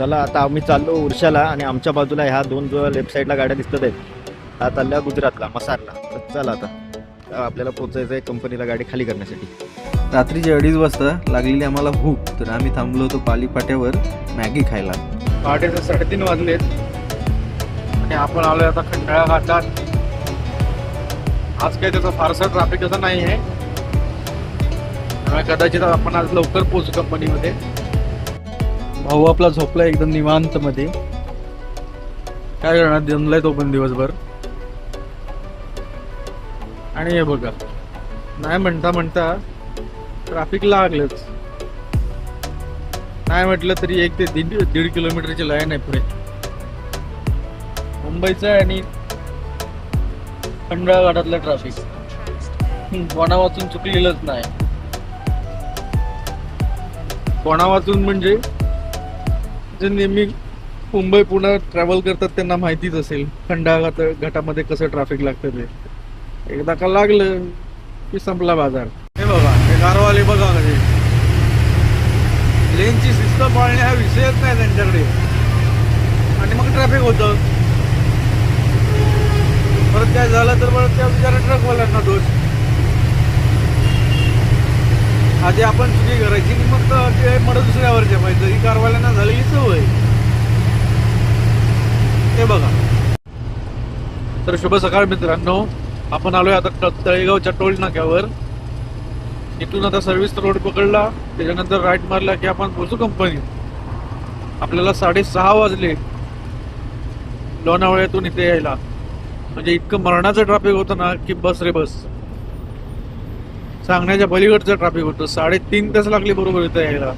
चला आता आम्ही चाललो उर्शाला आणि आमच्या बाजूला ह्या दोन जो लेफ्ट साईडला गाड्या दिसतात आहेत हा चालल्या गुजरातला मसारला. तर चला आता आपल्याला पोचायचं आहे कंपनीला गाडी खाली करण्यासाठी. रात्रीचे 2:30 वाजता लागलेली आम्हाला भूक, तर आम्ही थांबलो होतो पाली फाट्यावर मॅगी खायला. पहाटेचे 3:30 वाजलेत आणि आपण आलोय आता खंडाळा घाटात. आज काही त्याचं फारसं ट्रॅफिक असं नाही आहे, त्यामुळे कदाचित आपण आज लवकर पोहोचू कंपनीमध्ये. भाऊ आपला झोपला एकदम निवांत मध्ये. काय करणार, दमलाय तो पण दिवसभर. आणि हे बघा, नाही म्हणता म्हणता ट्रॅफिक लागलंच. नाही म्हटलं तरी 1 ते 1.5 किलोमीटरची लाईन आहे पुढे. मुंबईचं आहे आणि खंडाळा घाटातलं ट्रॅफिक कोणा वाचून चुकलेलंच नाही. कोणा वाचून म्हणजे जे नेहमी मुंबई पुणे ट्रॅव्हल करतात त्यांना माहितीच असेल खंडाळा घाटामध्ये कसं ट्रॅफिक लागतं ते. एकदा का लागलं की संपला बाजार. हे बघा, हे कारवाले बघा कसे लेनची शिस्त पाळणे हा विषयच नाही त्यांच्याकडे, आणि मग ट्रॅफिक होतं. परत काय झालं तर परत त्या बिचारा ट्रकवाल्यांना दोष. आधी आपण चुकी करायची की मग ते मड दुसऱ्यावर जमायचं. ही कारवाल्यांना झालेली सवय. हे बघा. तर शुभ सकाळ मित्रांनो, आपण आलोय आता तळेगावच्या टोल नाक्यावर. इथून आता सर्व्हिस रोड पकडला, त्याच्यानंतर राईट मारला की आपण पोहोचू कंपनीत. आपल्याला 6:30 वाजले लोणावळ्यातून इथे यायला. म्हणजे इतकं मरणाचं ट्रॅफिक होतं ना की बस रे बस, सांगण्याच्या पलीकडचं ट्रॅफिक होतं. 3.5 तास लागले बरोबर इथं यायला.